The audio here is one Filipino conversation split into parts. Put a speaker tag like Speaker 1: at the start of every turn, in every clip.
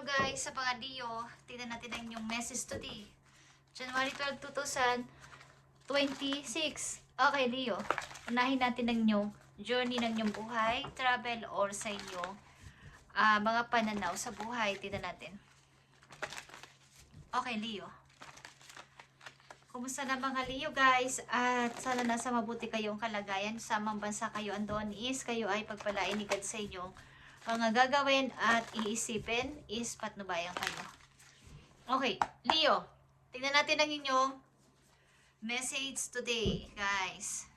Speaker 1: Hello guys, sa mga Leo, tingnan natin ang inyong message today. January 12, 2026. Okay Leo, unahin natin ang inyong journey ng inyong buhay, travel or sa inyong mga pananaw sa buhay. Tingnan natin. Okay Leo. Kumusta na mga Leo guys? At sana nasa mabuti kayong kalagayan. Sa mga bansa kayo andon is kayo ay pagpalain ni God sa inyong mga gagawin at iisipin is patnubayan kayo. Okay, Leo, tingnan natin ang inyong message today, guys.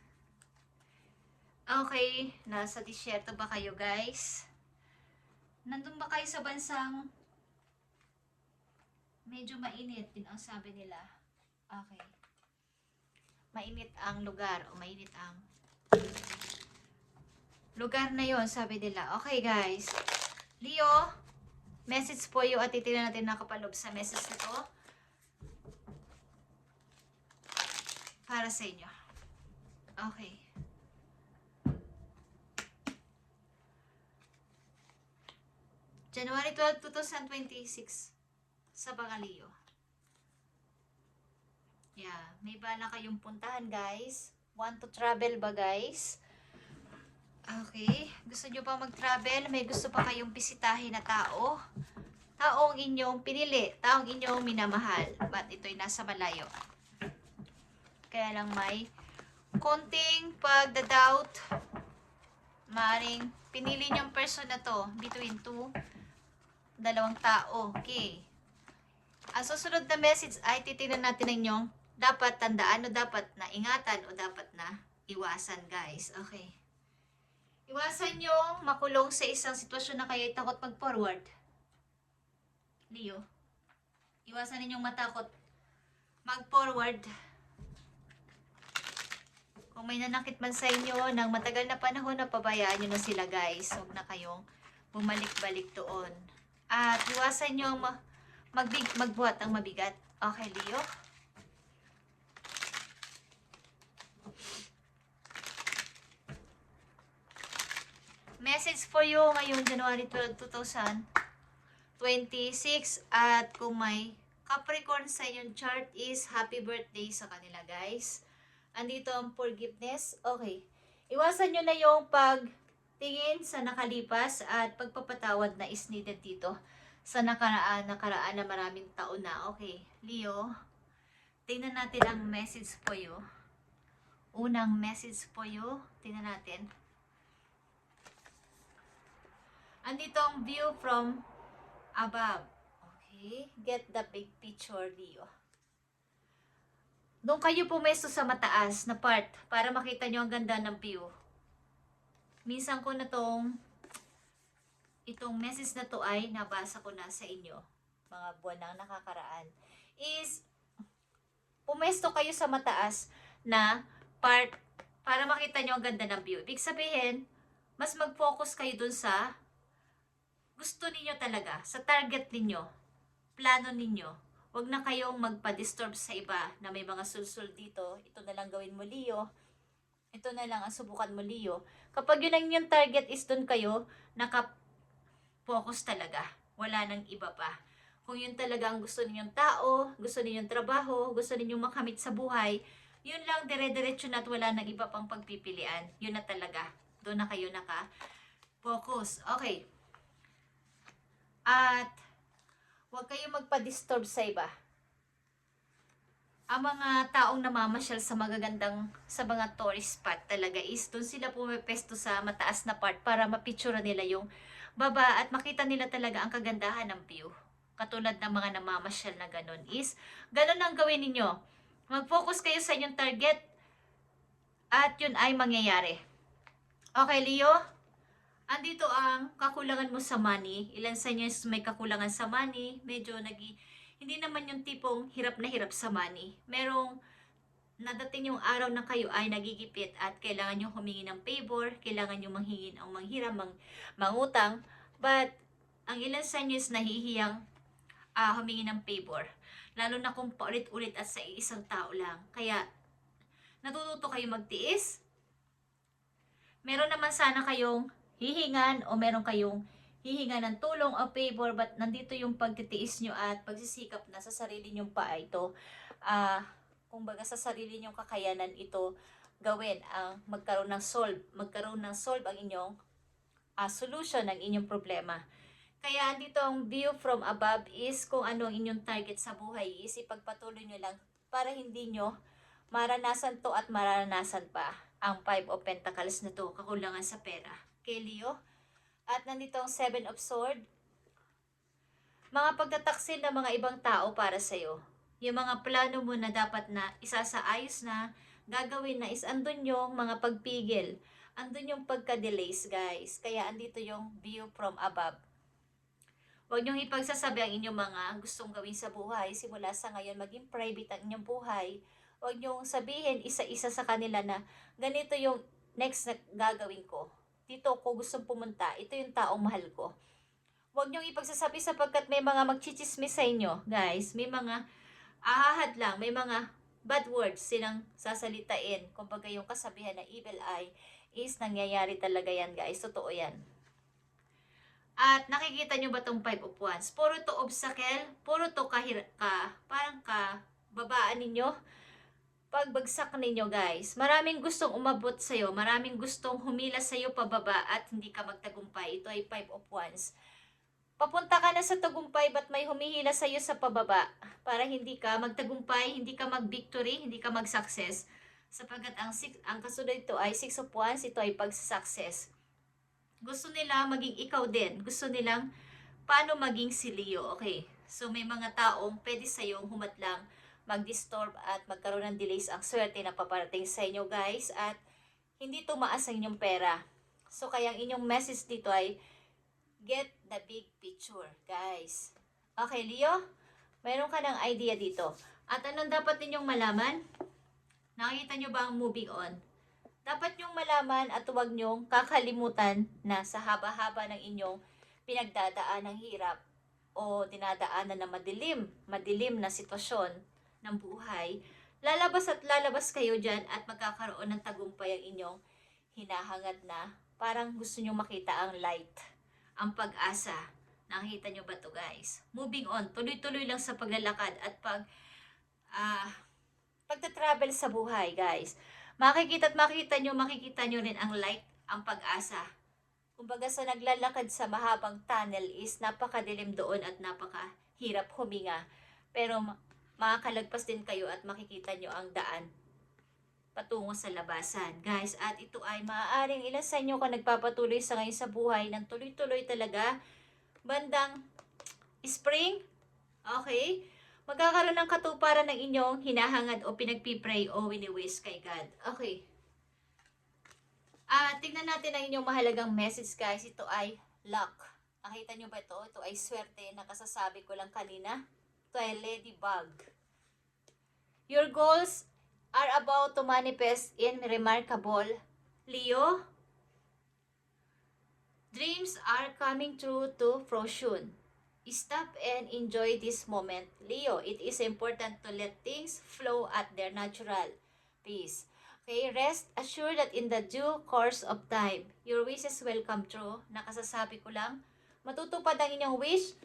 Speaker 1: Okay, nasa disyerto ba kayo, guys? Nandun ba kayo sa bansang medyo mainit din ang sabi nila? Okay. Mainit ang lugar o mainit ang lugar na yon, sabi nila. Okay guys, Leo, message po yung at titignan natin nakapalob sa message nito para sa inyo. Okay. January 12, 2026 sa mga Leo. Yeah, may bala kayong puntahan guys. Want to travel ba guys? Okay, gusto nyo pa mag-travel? May gusto pa kayong bisitahin na tao? Taong inyong pinili, taong inyong minamahal. But ito'y nasa malayo. Kaya lang may konting pagda-doubt. Maring pinili nyong person na to between dalawang tao. Okay. Ang susunod na message ay titignan natin ang inyong dapat tandaan o dapat na ingatan o dapat na iwasan guys. Okay. Iwasan yung makulong sa isang sitwasyon na kayo'y takot mag-forward. Leo, iwasan ninyong matakot mag-forward. Kung may nanakit man sa inyo ng matagal na panahon, na pabayaan nyo na sila guys. Huwag na kayong bumalik-balik doon. At iwasan nyo magbuhat ng mabigat. Okay, Leo? Message for you ngayon, January 12, 2026. At kung may Capricorn sa inyong chart is happy birthday sa kanila, guys. Andito ang forgiveness. Okay. Iwasan nyo na yung pagtingin sa nakalipas at pagpapatawad na is needed dito sa nakaraan na maraming taon na. Okay. Leo, tingnan natin ang message for you. Unang message for you. Tingnan natin. Andito ang view from above. Okay? Get the big picture, Leo. Doon kayo pumesto sa mataas na part para makita nyo ang ganda ng view. Minsan ko na itong message na to ay nabasa ko na sa inyo. Mga buwan na nakakaraan. Is, pumesto kayo sa mataas na part para makita nyo ang ganda ng view. Ibig sabihin, mas mag-focus kayo dun sa gusto ninyo talaga, sa target ninyo, plano ninyo. Huwag na kayong magpa-disturb sa iba na may mga sulsul dito. Ito na lang gawin mo, Leo. Ito na lang ang subukan mo, Leo. Kapag yun ang yung target is dun kayo, naka-focus talaga. Wala nang iba pa. Kung yun talaga ang gusto ninyong tao, gusto ninyong trabaho, gusto ninyong makamit sa buhay, yun lang, dire-diretso na at wala nang iba pang pagpipilian. Yun na talaga. Doon na kayo naka-focus. Okay. At huwag kayong magpa-disturb sa iba. Ang mga taong namamasyal sa mga tourist spot talaga is doon sila pumepesto sa mataas na part para mapicture nila yung baba at makita nila talaga ang kagandahan ng view. Katulad ng mga namamasyal na ganun is, ganun ang gawin ninyo. Mag-focus kayo sa inyong target at yun ay mangyayari. Okay, Leo? Andito ang kakulangan mo sa money. Ilan sa inyo may kakulangan sa money. Medyo hindi naman yung tipong hirap na hirap sa money. Merong nadating yung araw na kayo ay nagigipit at kailangan nyo humingi ng favor. Kailangan nyo manghiram, mangutang. But, ang ilan sa inyo is nahihiyang humingi ng favor. Lalo na kung paulit-ulit at sa isang tao lang. Kaya, natututo kayo magtiis. Meron naman sana kayong hihingan o meron kayong hihinga ng tulong o favor, but nandito yung pagtitiis nyo at pagsisikap na sa sarili nyong paa ito. Kumbaga sa sarili nyong kakayanan ito gawin ang magkaroon ng solve ang inyong solution ng inyong problema. Kaya dito ang view from above is kung ano ang inyong target sa buhay is ipagpatuloy nyo lang para hindi nyo maranasan to at maranasan pa ang 5 of Pentacles na to, kakulangan sa pera. Okay, Leo? At nandito ang 7 of Swords, mga pagtataksil ng mga ibang tao para sa'yo. Yung mga plano mo na dapat na isasaayos na, gagawin na is andun yung mga pagpigil. Andun yung pagka-delays, guys. Kaya andito yung view from above. Huwag niyong ipagsasabi ang inyong mga gustong gawin sa buhay. Simula sa ngayon, maging private ang inyong buhay. Huwag niyong sabihin isa-isa sa kanila na ganito yung next na gagawin ko. Dito ko gustong pumunta. Ito yung taong mahal ko. Huwag niyong ipagsasabi sapagkat may mga magchichismis sa inyo, guys. May mga ahahad lang. May mga bad words silang sasalitain. Kumbaga yung kasabihan na evil eye is nangyayari talaga yan, guys. Totoo yan. At nakikita nyo ba tong 5 of Wands? Puro to obstacle, puro to parang babaan ninyo. Pagbagsak ninyo, guys. Maraming gustong umabot sa'yo, maraming gustong humila sa'yo pababa at hindi ka magtagumpay. Ito ay 5 of Wands. Papunta ka na sa tagumpay but may humihila sa'yo sa pababa para hindi ka magtagumpay, hindi ka mag-victory, hindi ka mag-success. Sapagkat ang kasunod ito ay 6 of Wands, ito ay pag-success. Gusto nila maging ikaw din. Gusto nilang paano maging si Leo. Okay. So may mga taong pwede sa'yong humatlang, mag-disturb at magkaroon ng delays ang swerte na paparating sa inyo, guys. At hindi tumaas ang inyong pera. So kaya ang inyong message dito ay get the big picture, guys. Okay, Leo? Mayroon ka ng idea dito. At anong dapat ninyong malaman? Nakikita nyo ba ang moving on? Dapat nyong malaman at huwag nyong kakalimutan na sa haba-haba ng inyong pinagdadaan ng hirap o dinadaanan ng madilim na sitwasyon ng buhay, lalabas at lalabas kayo dyan at magkakaroon ng tagumpay ang inyong hinahangad na parang gusto nyong makita ang light, ang pag-asa. Nakita nyo ba to, guys? Moving on, tuloy-tuloy lang sa paglalakad at pagta-travel sa buhay, guys. Makikita nyo rin ang light, ang pag-asa. Kumbaga sa naglalakad sa mahabang tunnel is napakadilim doon at napakahirap huminga. Pero makakalagpas din kayo at makikita nyo ang daan patungo sa labasan, guys. At ito ay maaaring ilan sa inyo kung nagpapatuloy sa ngayon sa buhay ng tuloy-tuloy talaga bandang spring. Okay? Magkakaroon ng katuparan ng inyong hinahangad o pinagpipray o wini-wish kay God. Okay. Tignan natin ang inyong mahalagang message, guys. Ito ay luck. Nakita nyo ba ito? Ito ay swerte na kasasabi ko lang kanina. Ito ay ladybug. Your goals are about to manifest in remarkable, Leo. Dreams are coming true to fruition. Stop and enjoy this moment, Leo. It is important to let things flow at their natural pace. Okay, rest assured that in the due course of time, your wishes will come true. Nakasasabi ko lang, matutupad ang inyong wish.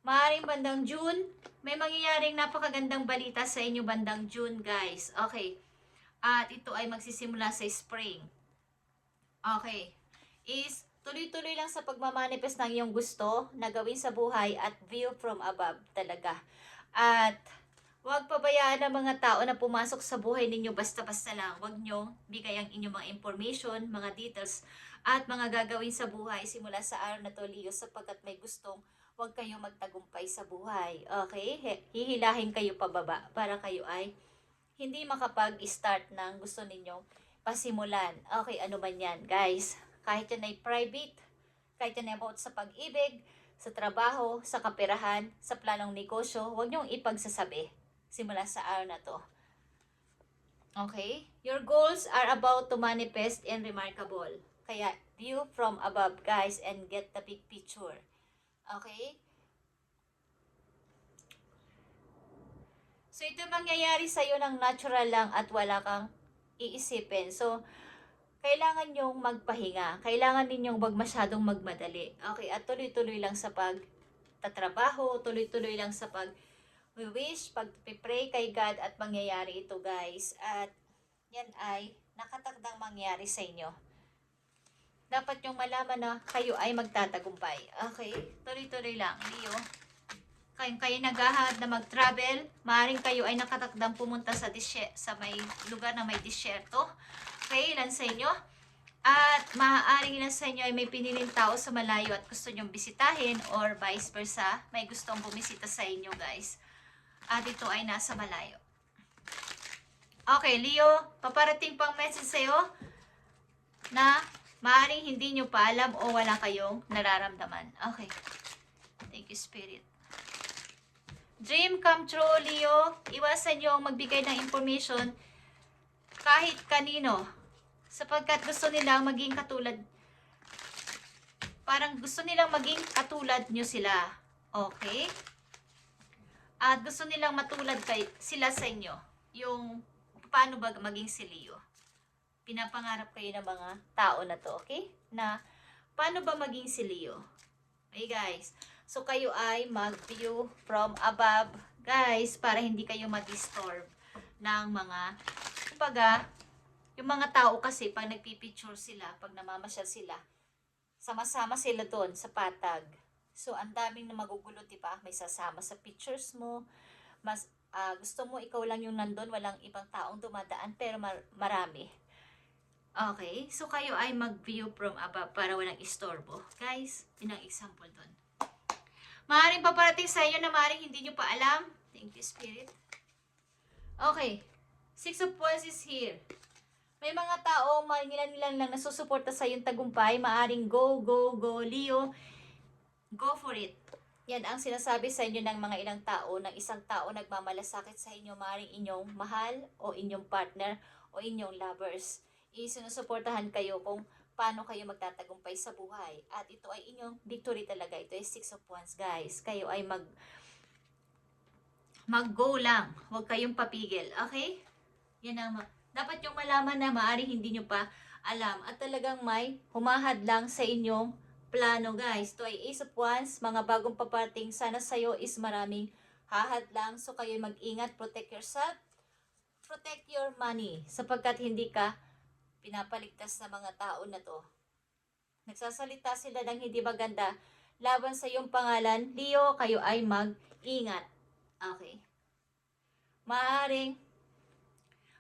Speaker 1: Maaaring bandang June, may mangyayaring napakagandang balita sa inyo bandang June, guys. Okay. At ito ay magsisimula sa spring. Okay. Is tuloy-tuloy lang sa pagmamanifest ng iyong gusto na gawin sa buhay at view from above talaga. At huwag pabayaan ang mga tao na pumasok sa buhay ninyo basta-basta lang. Huwag nyo bigay ang inyong mga information, mga details, at mga gagawin sa buhay simula sa araw na to, Leo, sapagkat may gustong huwag kayong magtagumpay sa buhay. Okay? Hihilahin kayo pababa para kayo ay hindi makapag-start ng gusto ninyong pasimulan. Okay, ano man yan, guys? Kahit yan ay private, kahit yan ay about sa pag-ibig, sa trabaho, sa kaperahan, sa planong negosyo, huwag niyong ipagsasabi simula sa araw na to. Okay? Your goals are about to manifest and remarkable. Kaya, view from above, guys, and get the big picture. Okay? So, ito mangyayari sa'yo ng natural lang at wala kang iisipin. So, kailangan nyong magpahinga. Kailangan ninyong wag masyadong magmadali. Okay, at tuloy-tuloy lang sa pagtatrabaho, tuloy-tuloy lang sa pag-wish, pag-pray kay God at mangyayari ito guys. At yan ay nakatakdang mangyari sa inyo. Dapat yung malaman na kayo ay magtatagumpay. Okay, tuloy-tuloy lang, Leo. Kayo naghahangad na mag-travel, maaaring kayo ay nakatakdang pumunta sa may lugar na may disyerto. Okay, ilan sa inyo? At maaaring ilan sa inyo ay may piniling tao sa malayo at gusto nyong bisitahin or vice versa, may gustong bumisita sa inyo guys. At ito ay nasa malayo. Okay, Leo, paparating pang message sa'yo na maaaring hindi nyo pa alam o wala kayong nararamdaman. Okay. Thank you, Spirit. Dream come true, Leo. Iwasan nyo ang magbigay ng information kahit kanino. Sapagkat gusto nilang maging katulad. Parang gusto nilang maging katulad nyo sila. Okay? At gusto nilang matulad sila sa inyo. Yung paano ba maging si Leo. Pinapangarap kayo ng mga tao na to. Okay? Na paano ba maging si Leo. Okay guys. So, kayo ay mag-view from above, guys, para hindi kayo ma-disturb ng mga, kumbaga, yung mga tao kasi, pag nagpipicture sila, pag namamasyal sila, sama-sama sila doon sa patag. So, ang daming na magugulo, diba? May sasama sa pictures mo. Mas, gusto mo ikaw lang yung nandun, walang ibang taong dumadaan, pero marami. Okay? So, kayo ay mag-view from above para walang istorbo. Guys, yun ang example doon. Maaaring paparating sa inyo na maaaring hindi nyo pa alam. Thank you, Spirit. Okay. 6 of Wands is here. May mga tao, nilan lang nasusuporta sa iyong tagumpay. Maaaring go, Leo. Go for it. Yan ang sinasabi sa inyo ng mga ilang tao, ng isang tao nagmamalasakit sa inyo. Maaaring inyong mahal o inyong partner o inyong lovers. Isinusuportahan kayo kung paano kayo magtatagumpay sa buhay. At ito ay inyong victory talaga. Ito ay 6 of Wands, guys. Kayo ay mag-go lang. Huwag kayong papigil. Okay? Yan ang dapat yung malaman na maaaring hindi nyo pa alam. At talagang may humahad lang sa inyong plano, guys. Ito ay Ace of Wands. Mga bagong paparating. Sana sa'yo is maraming hahad lang. So kayo mag-ingat. Protect yourself. Protect your money. Sapagkat hindi ka pinapaligtas sa mga tao na to. Nagsasalita sila ng hindi maganda laban sa iyong pangalan. Leo, kayo ay mag-ingat. Okay. Maaaring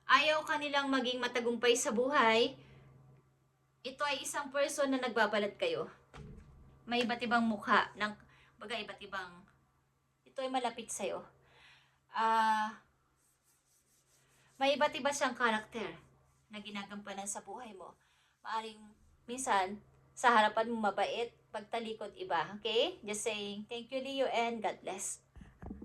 Speaker 1: ayaw kanilang maging matagumpay sa buhay. Ito ay isang person na nagbabalat kayo. May iba't ibang mukha. Iba't ibang ito ay malapit sa'yo. May iba't iba siyang karakter na ginagampanan sa buhay mo. Maaring minsan, sa harapan mo mabait, pagtalikod iba. Okay? Just saying, thank you Leo and God bless.